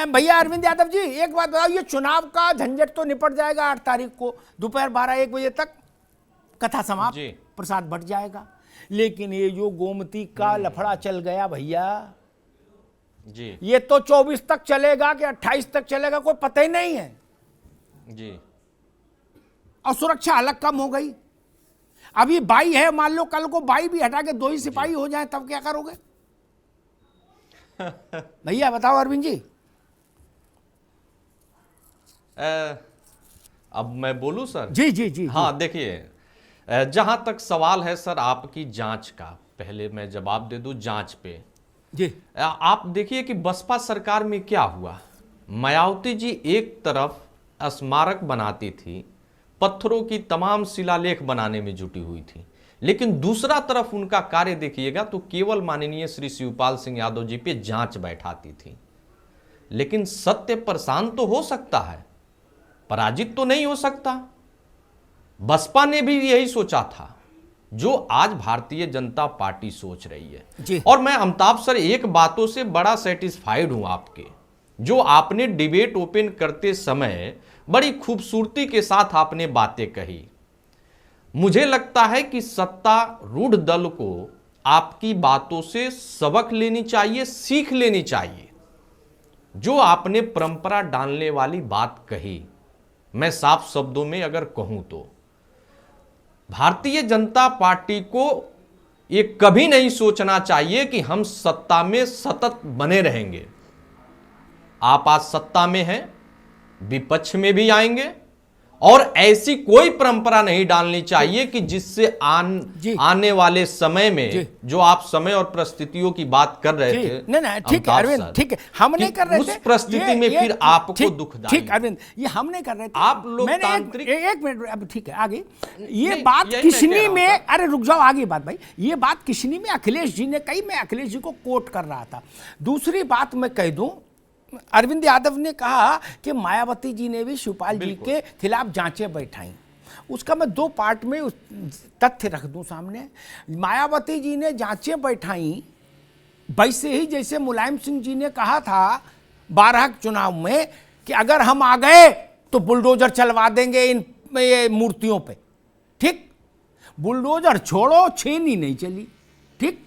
भैया अरविंद यादव जी एक बात बताओ, ये चुनाव का झंझट तो निपट जाएगा 8 तारीख को दोपहर 12-1 बजे तक कथा समाप्त, प्रसाद बट जाएगा, लेकिन ये जो गोमती का लफड़ा चल गया भैया जी, ये तो 24 तक चलेगा कि 28 तक चलेगा कोई पता ही नहीं है जी। और सुरक्षा अलग कम हो गई। अभी 22 है, मान लो कल को 22 भी हटा के 2 ही सिपाही हो जाए तब क्या करोगे? भैया बताओ अरविंद जी। अब मैं बोलूं सर? जी जी जी। हाँ देखिए, जहां तक सवाल है सर आपकी जांच का, पहले मैं जवाब दे दूं जांच पे जी। आप देखिए कि बसपा सरकार में क्या हुआ। मायावती जी एक तरफ स्मारक बनाती थी, पत्थरों की तमाम शिलालेख बनाने में जुटी हुई थी, लेकिन दूसरा तरफ उनका कार्य देखिएगा तो केवल माननीय श्री शिवपाल सिंह यादव जी पे जांच बैठाती थी। लेकिन सत्य प्रशांत तो हो सकता है, पराजित तो नहीं हो सकता। बसपा ने भी यही सोचा था जो आज भारतीय जनता पार्टी सोच रही है जी। और मैं अमिताभ सर एक बातों से बड़ा सेटिस्फाइड हूं आपके, जो आपने डिबेट ओपन करते समय बड़ी खूबसूरती के साथ आपने बातें कही। मुझे लगता है कि सत्तारूढ़ दल को आपकी बातों से सबक लेनी चाहिए, सीख लेनी चाहिए। जो आपने परंपरा डालने वाली बात कही, मैं साफ शब्दों में अगर कहूं तो भारतीय जनता पार्टी को ये कभी नहीं सोचना चाहिए कि हम सत्ता में सतत बने रहेंगे। आप आज सत्ता में हैं, विपक्ष में भी आएंगे, और ऐसी कोई परंपरा नहीं डालनी चाहिए कि जिससे आने वाले समय में जो आप समय और परिस्थितियों की बात कर रहे थे, नहीं ठीक है अरविंद, ठीक है, हम नहीं कर रहे थे उस परिस्थिति में फिर आपको दुखदाई। ठीक अरविंद, ये हम नहीं कर रहे थे, आप लोग तांत्रिक। एक मिनट, अब ठीक है आगे। ये बात किसनी में, अरे रुक जाओ आगे बात भाई, ये बात किसनी में अखिलेश जी ने कही, मैं अखिलेश जी को कोट कर रहा था। दूसरी बात मैं कह दूं, अरविंद यादव ने कहा कि मायावती जी ने भी शिवपाल जी के खिलाफ जांचें बैठाई। उसका मैं 2 पार्ट में तथ्य रख दूं सामने। मायावती जी ने जांचें बैठाई वैसे ही जैसे मुलायम सिंह जी ने कहा था 12 चुनाव में कि अगर हम आ गए तो बुलडोजर चलवा देंगे इन ये मूर्तियों पे। ठीक, बुलडोजर छोड़ो, छेनी नहीं चली। ठीक,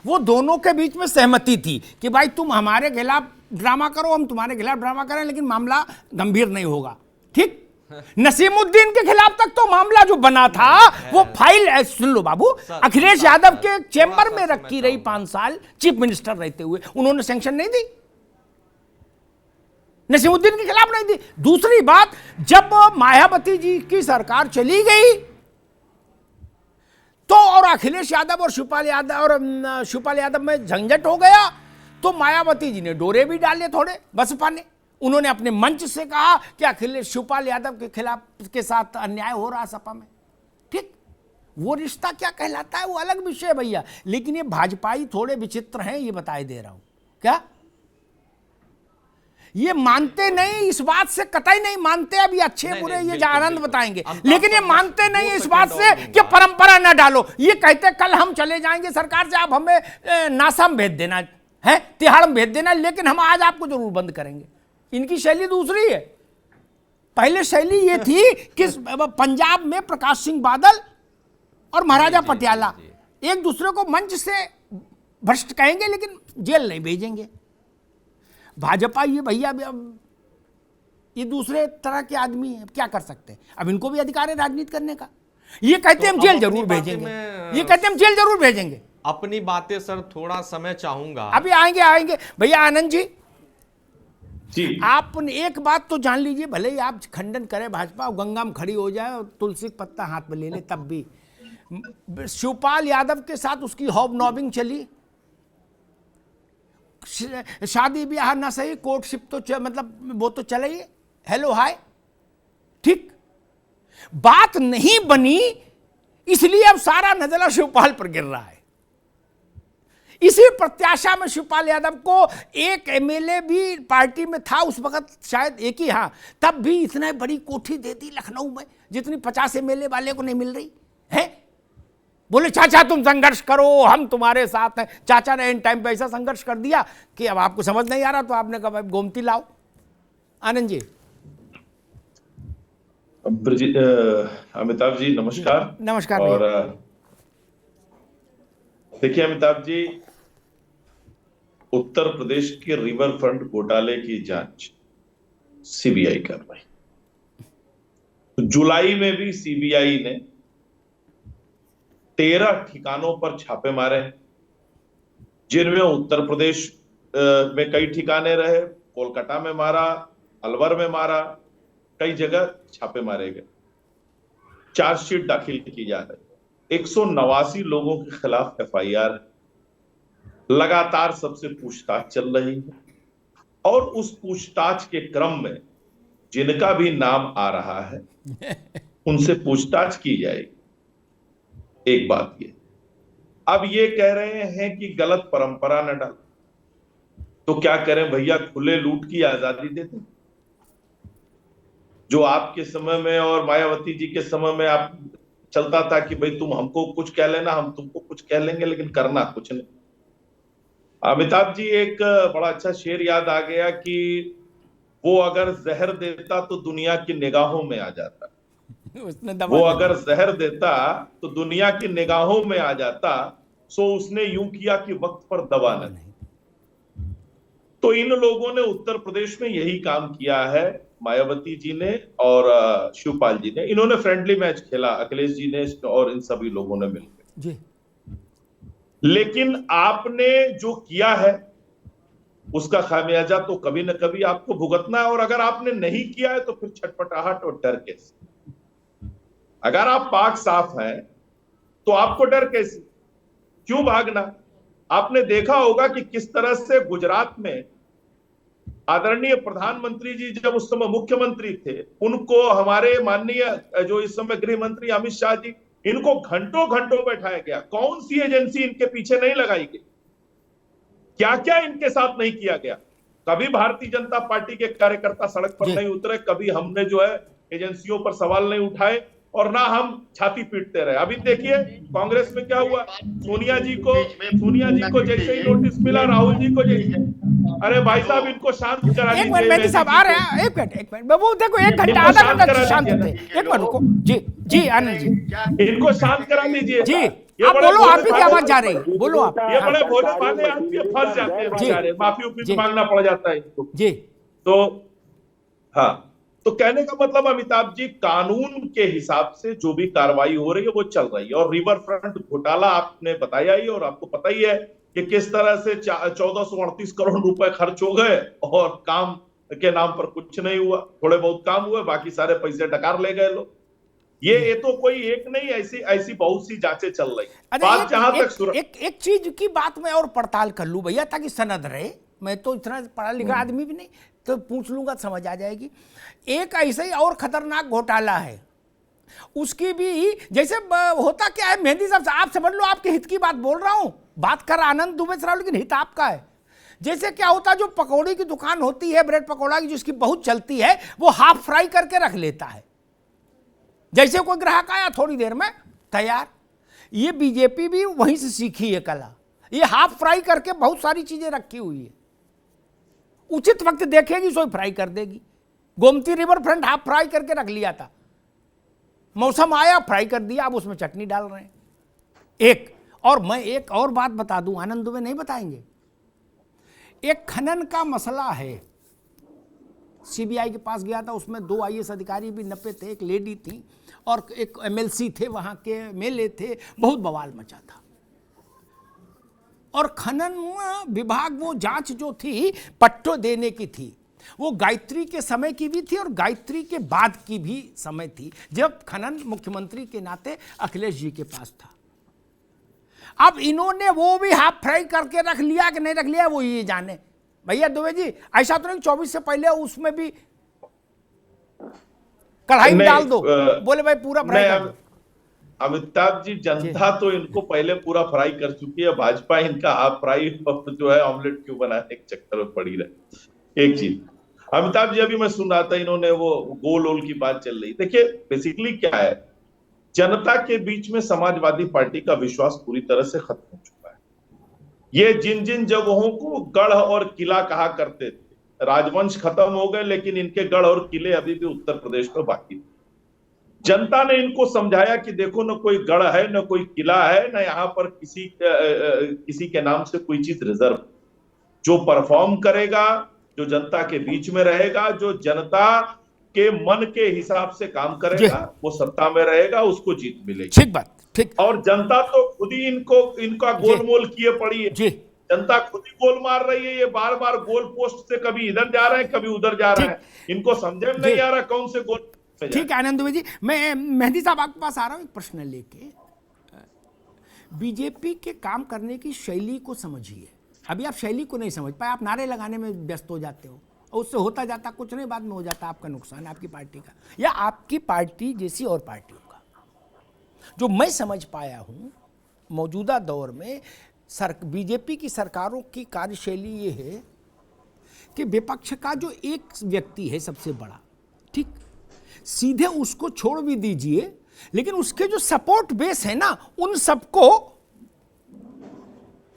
वो दोनों के बीच में सहमति थी कि भाई तुम हमारे खिलाफ ड्रामा करो, हम तुम्हारे खिलाफ ड्रामा करें, लेकिन मामला गंभीर नहीं होगा। ठीक, नसीमुद्दीन के खिलाफ तक तो मामला जो बना था वो फाइल, सुन लो बाबू, अखिलेश यादव के चेंबर में रखी रही 5 साल चीफ मिनिस्टर रहते हुए, उन्होंने सैंक्शन नहीं दी, नसीमुद्दीन के खिलाफ नहीं दी। दूसरी बात, जब मायावती जी की सरकार चली गई तो और अखिलेश यादव और शिवपाल यादव में झंझट हो गया, तो मायावती जी ने डोरे भी डाले थोड़े बसपा ने। उन्होंने अपने मंच से कहा कि अखिलेश शिवपाल यादव के खिलाफ के साथ अन्याय हो रहा सपा में। ठीक, वो रिश्ता क्या कहलाता है वो अलग विषय है भैया, लेकिन ये भाजपाई थोड़े विचित्र हैं, ये बताए दे रहा हूं। क्या ये मानते नहीं, इस बात से कतई नहीं मानते। अभी अच्छे बुरे ये आनंद बताएंगे, लेकिन ये मानते नहीं इस बात से कि परंपरा ना डालो। ये कहते कल हम चले जाएंगे सरकार से, आप हमें नासम भेज देना है, तिहाड़ भेज देना, लेकिन हम आज आपको जरूर बंद करेंगे। इनकी शैली दूसरी है। पहले शैली ये थी कि पंजाब में प्रकाश सिंह बादल और महाराजा पटियाला एक दूसरे को मंच से भ्रष्ट कहेंगे, लेकिन जेल नहीं भेजेंगे। भाजपा ये भैया ये दूसरे तरह के आदमी है, क्या कर सकते हैं। अब इनको भी अधिकार है राजनीति करने का। ये कहते हैं हम जेल जरूर भेजेंगे, ये कहते हैं हम जेल जरूर भेजेंगे। अपनी बातें सर थोड़ा समय चाहूंगा, अभी आएंगे भैया। आनंद जी, आप एक बात तो जान लीजिए, भले ही आप खंडन करें भाजपा, गंगा में खड़ी हो जाए और तुलसी का पत्ता हाथ में ले ले, तब भी शिवपाल यादव के साथ उसकी हॉबनॉबिंग चली। शादी ब्याह ना सही, कोर्टशिप तो मतलब वो तो चला ही, हेलो हाय। ठीक, बात नहीं बनी, इसलिए अब सारा नजला शिवपाल पर गिर रहा है। इसी प्रत्याशा में शिवपाल यादव को एक एमएलए भी पार्टी में था उस वक्त, शायद एक ही, हाँ, तब भी इतना बड़ी कोठी दे दी लखनऊ में जितनी 50 एमएलए वाले को नहीं मिल रही है। बोले चाचा तुम संघर्ष करो, हम तुम्हारे साथ हैं। चाचा ने इन टाइम पे ऐसा संघर्ष कर दिया कि अब आपको समझ नहीं आ रहा, तो आपने कहा भाई गोमती लाओ। आनंद जी। अमिताभ जी नमस्कार। नमस्कार और भैया। देखिए अमिताभ जी, उत्तर प्रदेश के रिवर फ्रंट घोटाले की जांच सीबीआई कर रही। तो जुलाई में भी सीबीआई ने 13 ठिकानों पर छापे मारे, जिनमें उत्तर प्रदेश में कई ठिकाने रहे, कोलकाता में मारा, अलवर में मारा, कई जगह छापे मारे गए। चार्जशीट दाखिल की जा रही, 189 लोगों के खिलाफ एफआईआर, लगातार सबसे पूछताछ चल रही है। और उस पूछताछ के क्रम में जिनका भी नाम आ रहा है उनसे पूछताछ की जाएगी। एक बात ये, अब ये कह रहे हैं कि गलत परंपरा न डाल, तो क्या करें भैया, खुले लूट की आजादी देते। जो आपके समय में और मायावती जी के समय में आप चलता था कि भाई तुम हमको कुछ कह लेना, हम तुमको कुछ कह लेंगे, लेकिन करना कुछ नहीं। अमिताभ जी, एक बड़ा अच्छा शेर याद आ गया कि वो अगर जहर देता तो दुनिया की निगाहों में आ जाता। वो अगर जहर देता तो दुनिया की निगाहों में आ जाता, सो उसने यूं किया कि वक्त पर दवा नहीं। तो इन लोगों ने उत्तर प्रदेश में यही काम किया है, मायावती जी ने और शिवपाल जी ने। इन्होंने फ्रेंडली मैच खेला, अखिलेश जी ने और इन सभी लोगों ने मिलकर जी। लेकिन आपने जो किया है उसका खामियाजा तो कभी न कभी आपको भुगतना है। और अगर आपने नहीं किया है तो फिर छटपटाहट और डर कैसे? अगर आप पाक साफ हैं तो आपको डर कैसे, क्यों भागना? आपने देखा होगा कि किस तरह से गुजरात में आदरणीय प्रधानमंत्री जी जब उस समय मुख्यमंत्री थे, उनको हमारे माननीय जो इस समय गृह मंत्री अमित शाह जी, इनको घंटों घंटों बैठाया गया। कौन सी एजेंसी इनके पीछे नहीं लगाई गई? क्या क्या इनके साथ नहीं किया गया? कभी भारतीय जनता पार्टी के कार्यकर्ता सड़क पर नहीं उतरे, कभी हमने जो है एजेंसियों पर सवाल नहीं उठाए, और ना हम छाती पीटते रहे। अभी देखिए कांग्रेस में क्या हुआ, सोनिया जी को जैसे ही नोटिस मिला, राहुल जी को जैसे, अरे भाई साहब इनको शांत करा लीजिए। एक मिनट मेहदी साहब आ रहे हैं, एक मिनट बाबू, देखो 1 घंटा आधा घंटा शांत थे। एक मिनट रुको जी। जी आनंद जी, इनको शांत करा लीजिए जी। आप बोलो, आप ही की आवाज जा रही है, बोलो आप। ये बड़े भोले भाले आदमी फंस जाते हैं बेचारे, माफी उपी मांगना पड़ जाता है इनको जी। तो हाँ, तो कहने का मतलब अमिताभ जी, कानून के हिसाब से जो भी कार्रवाई हो रही है वो चल रही है। और रिवर फ्रंट घोटाला आपने बताया ही, और आपको पता ही है कि किस तरह से 1438 करोड़ रुपए खर्च हो गए और काम के नाम पर कुछ नहीं हुआ। थोड़े बहुत काम हुए, बाकी सारे पैसे डकार ले गए लोग। ये तो कोई एक नहीं, ऐसी बहुत सी जांचें चल रही। बात जहां तक एक चीज की बात मैं और पड़ताल कर लूं भैया, ताकि सनद रहे। मैं तो इतना पढ़ा लिखा आदमी भी नहीं, तो पूछ लूंगा, समझ आ जाएगी। एक ऐसे ही और खतरनाक घोटाला है, उसकी भी जैसे होता क्या है मेहंदी साहब, आप समझ लो, आपके हित की बात बोल रहा हूं, बात कर आनंद दुबे से रहा हूं, लेकिन हित आपका है। जैसे क्या होता है, जो पकौड़ी की दुकान होती है, ब्रेड पकौड़ा की, जिसकी बहुत चलती है, वो हाफ फ्राई करके रख लेता है। जैसे कोई ग्राहक आया, थोड़ी देर में तैयार। ये बीजेपी भी वहीं से सीखी है कला, ये हाफ फ्राई करके बहुत सारी चीजें रखी हुई है, उचित वक्त देखेगी सोई फ्राई कर देगी। Gomti river front half fry करके रख लिया था, मौसम आया फ्राई कर दिया, अब उसमें चटनी डाल रहे हैं। और मैं एक और बात बता दूं, आनंद दुबे नहीं बताएंगे। एक खनन का मसला है, सीबीआई के पास गया था, उसमें 2 आईएएस अधिकारी भी नपे थे, एक लेडी थी और एक एमएलसी थे, वहां के एमएलए थे, बहुत बवाल मचा था। और खनन विभाग, वो जांच जो थी पट्टो देने की थी, वो गायत्री के समय की भी थी और गायत्री के बाद की भी समय थी, जब खनन मुख्यमंत्री के नाते अखिलेश जी के पास था। अब इन्होंने वो भी हाफ फ्राई करके रख लिया कि नहीं रख लिया, वो ये जाने। भैया दुबे जी, ऐसा तो नहीं 24 से पहले उसमें भी कढ़ाई में डाल दो, बोले भाई पूरा फ्राई कर दो। अमिताभ जी, जनता तो इनको पहले पूरा फ्राई कर चुकी है, भाजपा इनका हाफ फ्राई जो है ऑमलेट क्यों बनाने के चक्कर में पड़ी रहे। एक चीज अमिताभ जी, अभी मैं सुन रहा था, इन्होंने वो गोल ओल की बात चल रही। देखिए बेसिकली क्या है, जनता के बीच में समाजवादी पार्टी का विश्वास पूरी तरह से खत्म हो चुका है। ये जिन जिन जगहों को गढ़ और किला कहा करते थे, राजवंश खत्म हो गए, लेकिन इनके गढ़ और किले अभी भी उत्तर प्रदेश में बाकी थे। जनता ने इनको समझाया कि देखो, न कोई गढ़ है, न कोई किला है, न यहाँ पर किसी के नाम से कोई चीज रिजर्व। जो परफॉर्म करेगा, जो जनता के बीच में रहेगा, जो जनता के मन के हिसाब से काम करेगा, वो सत्ता में रहेगा, उसको जीत मिलेगी। ठीक बात, ठीक। और जनता तो खुद ही इनका गोलमोल किए पड़ी है। जी, जनता खुद ही गोल मार रही है। ये बार बार गोल पोस्ट से कभी इधर जा रहे हैं, कभी उधर जा रहे हैं। इनको समझ में नहीं आ रहा कौन से गोल। ठीक है आनंद दुबे जी, मैं मेहदी साहब आपके पास आ रहा हूं एक प्रश्न लेके। बीजेपी के काम करने की शैली को समझिए। अभी आप शैली को नहीं समझ पाए, आप नारे लगाने में व्यस्त हो जाते हो और उससे होता जाता कुछ नहीं, बाद में हो जाता आपका नुकसान, आपकी पार्टी का या आपकी पार्टी जैसी और पार्टियों का। जो मैं समझ पाया हूं मौजूदा दौर में बीजेपी की सरकारों की कार्यशैली ये है कि विपक्ष का जो एक व्यक्ति है सबसे बड़ा, ठीक, सीधे उसको छोड़ भी दीजिए, लेकिन उसके जो सपोर्ट बेस है ना, उन सबको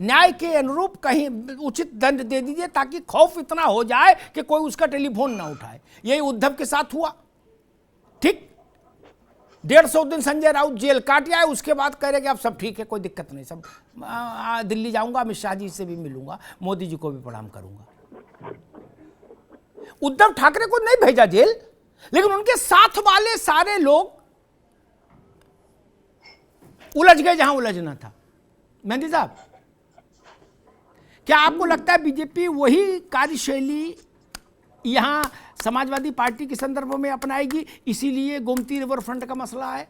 न्याय के अनुरूप कहीं उचित दंड दे दीजिए, ताकि खौफ इतना हो जाए कि कोई उसका टेलीफोन ना उठाए। यही उद्धव के साथ हुआ, ठीक। 150 दिन संजय राउत जेल काट आए, उसके बाद कह रहे कि अब सब ठीक है, कोई दिक्कत नहीं, सब दिल्ली जाऊंगा, अमित शाह जी से भी मिलूंगा, मोदी जी को भी प्रणाम करूंगा। उद्धव ठाकरे को नहीं भेजा जेल, लेकिन उनके साथ वाले सारे लोग उलझ गए जहां उलझना था। मेहदी साहब, क्या आपको लगता है बीजेपी वही कार्यशैली यहां समाजवादी पार्टी के संदर्भ में अपनाएगी, इसीलिए गोमती रिवर फ्रंट का मसला है?